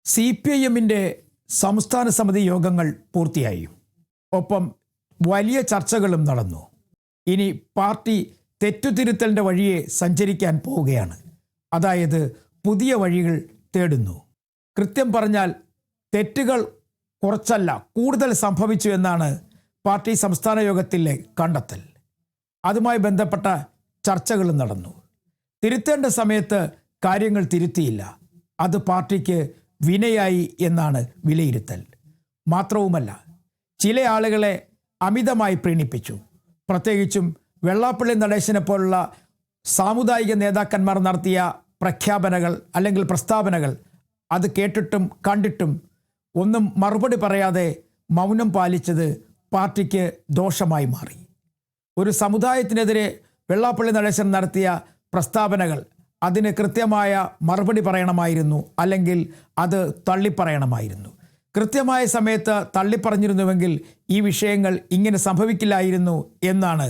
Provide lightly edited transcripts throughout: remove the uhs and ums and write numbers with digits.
CPIM-ന്റെ സംസ്ഥാന സമിതി യോഗങ്ങൾ പൂർത്തിയായി. ഒപ്പം വലിയ ചർച്ചകളും നടന്നു. ഇനി പാർട്ടി തെറ്റുതിരുത്തലിൻ്റെ വഴിയെ സഞ്ചരിക്കാൻ പോവുകയാണ്. അതായത് പുതിയ വഴികൾ തേടുന്നു. കൃത്യം പറഞ്ഞാൽ തെറ്റുകൾ കുറച്ചല്ല കൂടുതൽ സംഭവിച്ചു എന്നാണ് പാർട്ടി സംസ്ഥാന യോഗത്തിലെ കണ്ടെത്തൽ. അതുമായി ബന്ധപ്പെട്ട ചർച്ചകളും നടന്നു. തിരുത്തേണ്ട സമയത്ത് കാര്യങ്ങൾ തിരുത്തിയില്ല. അത് പാർട്ടിക്ക് വിനയായി എന്നാണ് വിലയിരുത്തൽ. മാത്രവുമല്ല, ചില ആളുകളെ അമിതമായി പ്രീണിപ്പിച്ചു. പ്രത്യേകിച്ചും വെള്ളാപ്പള്ളി നടേശനെ പോലുള്ള സാമുദായിക നേതാക്കന്മാർ നടത്തിയ പ്രഖ്യാപനങ്ങൾ അല്ലെങ്കിൽ പ്രസ്താവനകൾ അത് കേട്ടിട്ടും കണ്ടിട്ടും ഒന്നും മറുപടി പറയാതെ മൗനം പാലിച്ചത് പാർട്ടിക്ക് ദോഷമായി മാറി. ഒരു സമുദായത്തിനെതിരെ വെള്ളാപ്പള്ളി നടേശൻ നടത്തിയ പ്രസ്താവനകൾ അതിന് കൃത്യമായ മറുപടി പറയണമായിരുന്നു, അല്ലെങ്കിൽ അത് തള്ളിപ്പറയണമായിരുന്നു. കൃത്യമായ സമയത്ത് തള്ളിപ്പറഞ്ഞിരുന്നുവെങ്കിൽ ഈ വിഷയങ്ങൾ ഇങ്ങനെ സംഭവിക്കില്ലായിരുന്നു എന്നാണ്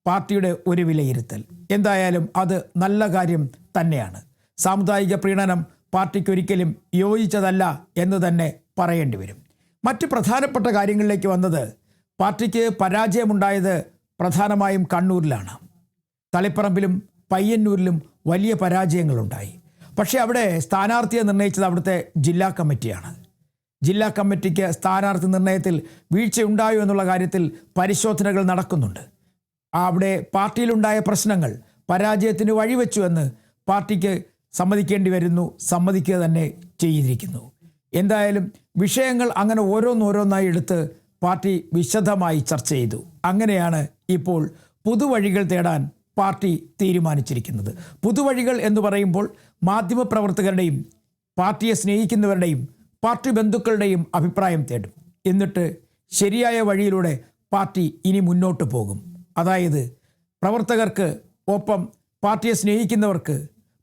പാർട്ടിയുടെ ഒരു വിലയിരുത്തൽ. എന്തായാലും അത് നല്ല കാര്യം തന്നെയാണ്. സാമുദായിക പ്രീണനം പാർട്ടിക്കൊരിക്കലും യോജിച്ചതല്ല എന്ന് തന്നെ പറയേണ്ടി വരും. മറ്റ് പ്രധാനപ്പെട്ട കാര്യങ്ങളിലേക്ക് വന്നത്, പാർട്ടിക്ക് പരാജയമുണ്ടായത് പ്രധാനമായും കണ്ണൂരിലാണ്. തളിപ്പറമ്പിലും പയ്യന്നൂരിലും വലിയ പരാജയങ്ങളുണ്ടായി. പക്ഷേ അവിടെ സ്ഥാനാർത്ഥിയെ നിർണയിച്ചത് അവിടുത്തെ ജില്ലാ കമ്മിറ്റിയാണ്. ജില്ലാ കമ്മിറ്റിക്ക് സ്ഥാനാർത്ഥി നിർണയത്തിൽ വീഴ്ചയുണ്ടായോ എന്നുള്ള കാര്യത്തിൽ പരിശോധനകൾ നടക്കുന്നുണ്ട്. അവിടെ പാർട്ടിയിലുണ്ടായ പ്രശ്നങ്ങൾ പരാജയത്തിന് വഴിവെച്ചു എന്ന് പാർട്ടിക്ക് സമ്മതിക്കേണ്ടി വരുന്നു, സമ്മതിക്കുക തന്നെ ചെയ്തിരിക്കുന്നു. എന്തായാലും വിഷയങ്ങൾ അങ്ങനെ ഓരോന്നോരോന്നായി എടുത്ത് പാർട്ടി വിശദമായി ചർച്ച ചെയ്തു. അങ്ങനെയാണ് ഇപ്പോൾ പുതുവഴികൾ തേടാൻ പാർട്ടി തീരുമാനിച്ചിരിക്കുന്നത്. പുതുവഴികൾ എന്ന് പറയുമ്പോൾ മാധ്യമപ്രവർത്തകരുടെയും പാർട്ടിയെ സ്നേഹിക്കുന്നവരുടെയും പാർട്ടി ബന്ധുക്കളുടെയും അഭിപ്രായം തേടും. എന്നിട്ട് ശരിയായ വഴിയിലൂടെ പാർട്ടി ഇനി മുന്നോട്ട് പോകും. അതായത് പ്രവർത്തകർക്ക്, ഒപ്പം പാർട്ടിയെ സ്നേഹിക്കുന്നവർക്ക്,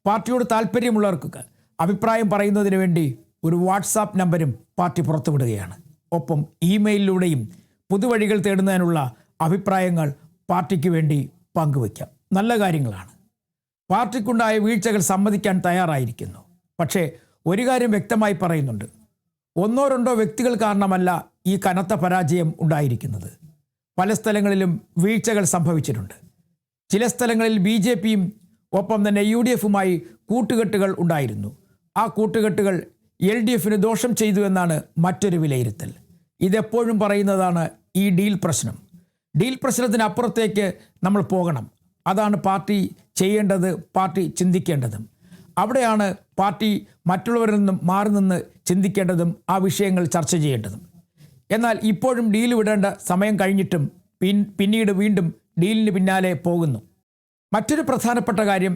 പാർട്ടിയോട് താല്പര്യമുള്ളവർക്ക് അഭിപ്രായം പറയുന്നതിന് വേണ്ടി ഒരു വാട്സാപ്പ് നമ്പരും പാർട്ടി പുറത്തുവിടുകയാണ്. ഒപ്പം ഇമെയിലിലൂടെയും പുതുവഴികൾ തേടുന്നതിനുള്ള അഭിപ്രായങ്ങൾ പാർട്ടിക്ക് വേണ്ടി പങ്കുവയ്ക്കാം. നല്ല കാര്യങ്ങളാണ്. പാർട്ടിക്കുണ്ടായ വീഴ്ചകൾ സമ്മതിക്കാൻ തയ്യാറായിരിക്കുന്നു. പക്ഷേ ഒരു കാര്യം വ്യക്തമായി പറയുന്നുണ്ട്, ഒന്നോ രണ്ടോ വ്യക്തികൾ കാരണമല്ല ഈ കനത്ത പരാജയം ഉണ്ടായിരിക്കുന്നത്. പല സ്ഥലങ്ങളിലും വീഴ്ചകൾ സംഭവിച്ചിട്ടുണ്ട്. ചില സ്ഥലങ്ങളിൽ BJPയും ഒപ്പം തന്നെ UDF-ഉമായി കൂട്ടുകെട്ടുകൾ ഉണ്ടായിരുന്നു. ആ കൂട്ടുകെട്ടുകൾ LDF-ന് ദോഷം ചെയ്തു എന്നാണ് മറ്റൊരു വിലയിരുത്തൽ. ഇതെപ്പോഴും പറയുന്നതാണ് ഈ ഡീൽ പ്രശ്നം. ഡീൽ പ്രശ്നത്തിനപ്പുറത്തേക്ക് നമ്മൾ പോകണം. അതാണ് പാർട്ടി ചെയ്യേണ്ടത്, പാർട്ടി ചിന്തിക്കേണ്ടതും. അവിടെയാണ് പാർട്ടി മറ്റുള്ളവരിൽ നിന്നും മാറി നിന്ന് ചിന്തിക്കേണ്ടതും ആ വിഷയങ്ങൾ ചർച്ച ചെയ്യേണ്ടതും. എന്നാൽ ഇപ്പോഴും ഡീൽ വിടേണ്ട സമയം കഴിഞ്ഞിട്ടും പിന്നീട് വീണ്ടും ഡീലിന് പിന്നാലെ പോകുന്നു. മറ്റൊരു പ്രധാനപ്പെട്ട കാര്യം,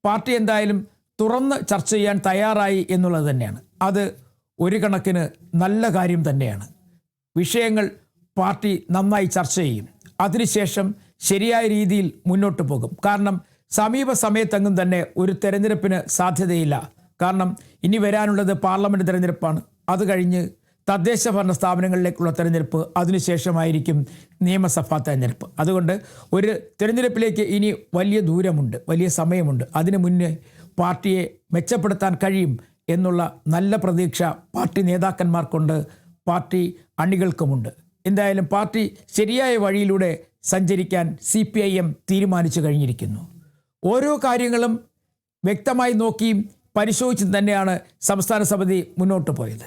പാർട്ടി എന്തായാലും തുറന്ന് ചർച്ച ചെയ്യാൻ തയ്യാറായി എന്നുള്ളത് തന്നെയാണ്. അത് ഒരു കണക്കിന് നല്ല കാര്യം തന്നെയാണ്. വിഷയങ്ങൾ പാർട്ടി നന്നായി ചർച്ച ചെയ്യും. അതിനുശേഷം ശരിയായ രീതിയിൽ മുന്നോട്ട് പോകും. കാരണം സമീപ സമയത്തെങ്ങും തന്നെ ഒരു തെരഞ്ഞെടുപ്പിന് സാധ്യതയില്ല. കാരണം ഇനി വരാനുള്ളത് പാർലമെൻറ്റ് തെരഞ്ഞെടുപ്പാണ്. അത് കഴിഞ്ഞ് തദ്ദേശ ഭരണ സ്ഥാപനങ്ങളിലേക്കുള്ള തെരഞ്ഞെടുപ്പ്, അതിനുശേഷമായിരിക്കും നിയമസഭാ തെരഞ്ഞെടുപ്പ്. അതുകൊണ്ട് ഒരു തെരഞ്ഞെടുപ്പിലേക്ക് ഇനി വലിയ ദൂരമുണ്ട്, വലിയ സമയമുണ്ട്. അതിനു മുന്നേ പാർട്ടിയെ മെച്ചപ്പെടുത്താൻ കഴിയും എന്നുള്ള നല്ല പ്രതീക്ഷ പാർട്ടി നേതാക്കന്മാർക്കുണ്ട്, പാർട്ടി അണികൾക്കുമുണ്ട്. എന്തായാലും പാർട്ടി ശരിയായ വഴിയിലൂടെ സഞ്ചരിക്കാൻ CPIM തീരുമാനിച്ചു കഴിഞ്ഞിരിക്കുന്നു. ഓരോ കാര്യങ്ങളും വ്യക്തമായി നോക്കിയും പരിശോധിച്ചും തന്നെയാണ് സംസ്ഥാന സമിതി മുന്നോട്ട് പോയത്.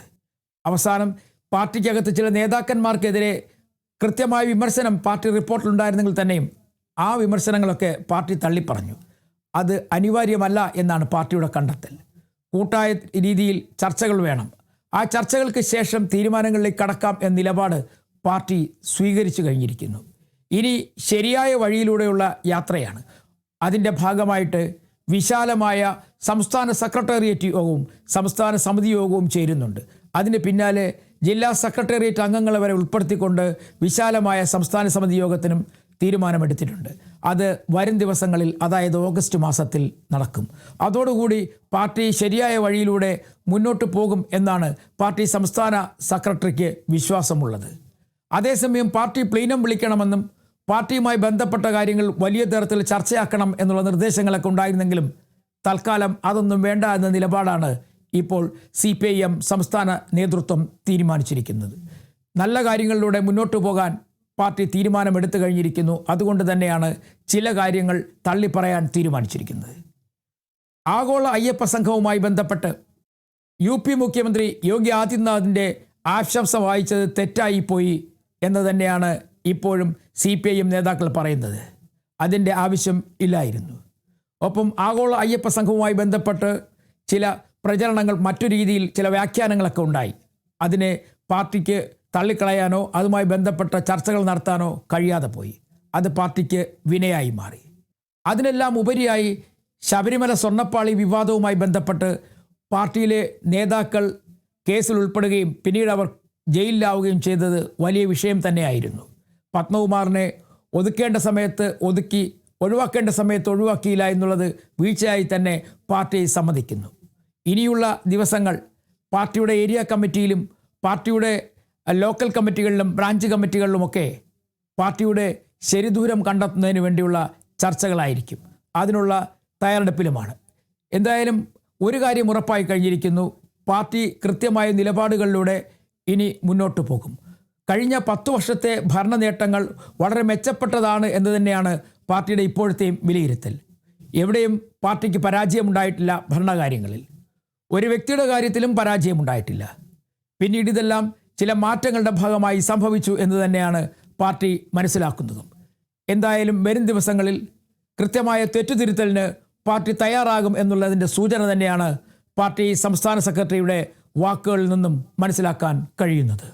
അവസാനം പാർട്ടിക്കകത്ത് ചില നേതാക്കന്മാർക്കെതിരെ കൃത്യമായ വിമർശനം പാർട്ടി റിപ്പോർട്ടിലുണ്ടായിരുന്നെങ്കിൽ തന്നെയും ആ വിമർശനങ്ങളൊക്കെ പാർട്ടി തള്ളിപ്പറഞ്ഞു. അത് അനിവാര്യമല്ല എന്നാണ് പാർട്ടിയുടെ കണ്ടെത്തൽ. കൂട്ടായ രീതിയിൽ ചർച്ചകൾ വേണം. ആ ചർച്ചകൾക്ക് ശേഷം തീരുമാനങ്ങളിലേക്ക് കടക്കാം എന്ന നിലപാട് പാർട്ടി സ്വീകരിച്ചു കഴിഞ്ഞിരിക്കുന്നു. ഇനി ശരിയായ വഴിയിലൂടെയുള്ള യാത്രയാണ്. അതിൻ്റെ ഭാഗമായിട്ട് വിശാലമായ സംസ്ഥാന സെക്രട്ടേറിയറ്റ് യോഗവും സംസ്ഥാന സമിതി യോഗവും ചേരുന്നുണ്ട്. അതിന് പിന്നാലെ ജില്ലാ സെക്രട്ടേറിയറ്റ് അംഗങ്ങളെ വരെ ഉൾപ്പെടുത്തിക്കൊണ്ട് വിശാലമായ സംസ്ഥാന സമിതി യോഗത്തിനും തീരുമാനമെടുത്തിട്ടുണ്ട്. അത് വരും ദിവസങ്ങളിൽ, അതായത് ഓഗസ്റ്റ് മാസത്തിൽ നടക്കും. അതോടുകൂടി പാർട്ടി ശരിയായ വഴിയിലൂടെ മുന്നോട്ട് പോകും എന്നാണ് പാർട്ടി സംസ്ഥാന സെക്രട്ടറിക്ക് വിശ്വാസമുള്ളത്. അതേസമയം പാർട്ടി പ്ലീനം വിളിക്കണമെന്നും പാർട്ടിയുമായി ബന്ധപ്പെട്ട കാര്യങ്ങൾ വലിയ തരത്തിൽ ചർച്ചയാക്കണം എന്നുള്ള നിർദ്ദേശങ്ങളൊക്കെ ഉണ്ടായിരുന്നെങ്കിലും തൽക്കാലം അതൊന്നും വേണ്ട എന്ന നിലപാടാണ് ഇപ്പോൾ CPIM സംസ്ഥാന നേതൃത്വം തീരുമാനിച്ചിരിക്കുന്നത്. നല്ല കാര്യങ്ങളിലൂടെ മുന്നോട്ട് പോകാൻ പാർട്ടി തീരുമാനമെടുത്തു കഴിഞ്ഞിരിക്കുന്നു. അതുകൊണ്ട് തന്നെയാണ് ചില കാര്യങ്ങൾ തള്ളിപ്പറയാൻ തീരുമാനിച്ചിരിക്കുന്നത്. ആഗോള അയ്യപ്പ സംഘവുമായി ബന്ധപ്പെട്ട് UP മുഖ്യമന്ത്രി യോഗി ആദിത്യനാഥിൻ്റെ ആശംസ വായിച്ചത് തെറ്റായിപ്പോയി എന്ന് തന്നെയാണ് ഇപ്പോഴും CPIM നേതാക്കൾ പറയുന്നത്. അതിൻ്റെ ആവശ്യം ഇല്ലായിരുന്നു. ഒപ്പം ആഗോള അയ്യപ്പ സംഘവുമായി ബന്ധപ്പെട്ട് ചില പ്രചരണങ്ങൾ മറ്റു രീതിയിൽ ചില വ്യാഖ്യാനങ്ങളൊക്കെ ഉണ്ടായി. അതിനെ പാർട്ടിക്ക് തള്ളിക്കളയാനോ അതുമായി ബന്ധപ്പെട്ട ചർച്ചകൾ നടത്താനോ കഴിയാതെ പോയി. അത് പാർട്ടിക്ക് വിനയായി മാറി. അതിനെല്ലാം ഉപരിയായി ശബരിമല സ്വർണ്ണപ്പാളി വിവാദവുമായി ബന്ധപ്പെട്ട് പാർട്ടിയിലെ നേതാക്കൾ കേസിൽ ഉൾപ്പെടുകയും പിന്നീട് അവർ ജയിലിലാവുകയും ചെയ്തത് വലിയ വിഷയം തന്നെയായിരുന്നു. പത്മകുമാറിനെ ഒതുക്കേണ്ട സമയത്ത് ഒതുക്കി, ഒഴിവാക്കേണ്ട സമയത്ത് ഒഴിവാക്കിയില്ല എന്നുള്ളത് വീഴ്ചയായി തന്നെ പാർട്ടി സമ്മതിക്കുന്നു. ഇനിയുള്ള ദിവസങ്ങൾ പാർട്ടിയുടെ ഏരിയ കമ്മിറ്റിയിലും പാർട്ടിയുടെ ലോക്കൽ കമ്മിറ്റികളിലും ബ്രാഞ്ച് കമ്മിറ്റികളിലുമൊക്കെ പാർട്ടിയുടെ ശരിദൂരം കണ്ടെത്തുന്നതിന് വേണ്ടിയുള്ള ചർച്ചകളായിരിക്കും. അതിനുള്ള തയ്യാറെടുപ്പിലുമാണ്. എന്തായാലും ഒരു കാര്യം ഉറപ്പായി കഴിഞ്ഞിരിക്കുന്നു. പാർട്ടി കൃത്യമായ നിലപാടുകളിലൂടെ ഇനി മുന്നോട്ട് പോകും. കഴിഞ്ഞ 10 വർഷത്തെ ഭരണ നേട്ടങ്ങൾ വളരെ മെച്ചപ്പെട്ടതാണ് എന്ന് തന്നെയാണ് പാർട്ടിയുടെ ഇപ്പോഴത്തെയും വിലയിരുത്തൽ. എവിടെയും പാർട്ടിക്ക് പരാജയമുണ്ടായിട്ടില്ല. ഭരണകാര്യങ്ങളിൽ ഒരു വ്യക്തിയുടെ കാര്യത്തിലും പരാജയമുണ്ടായിട്ടില്ല. പിന്നീട് ഇതെല്ലാം ചില മാറ്റങ്ങളുടെ ഭാഗമായി സംഭവിച്ചു എന്ന് തന്നെയാണ് പാർട്ടി മനസ്സിലാക്കുന്നതും. എന്തായാലും വരും ദിവസങ്ങളിൽ കൃത്യമായ തെറ്റുതിരുത്തലിന് പാർട്ടി തയ്യാറാകും എന്നുള്ളതിൻ്റെ സൂചന തന്നെയാണ് പാർട്ടി സംസ്ഥാന സെക്രട്ടറിയുടെ വാക്കുകളിൽ നിന്നും മനസ്സിലാക്കാൻ കഴിയുന്നത്.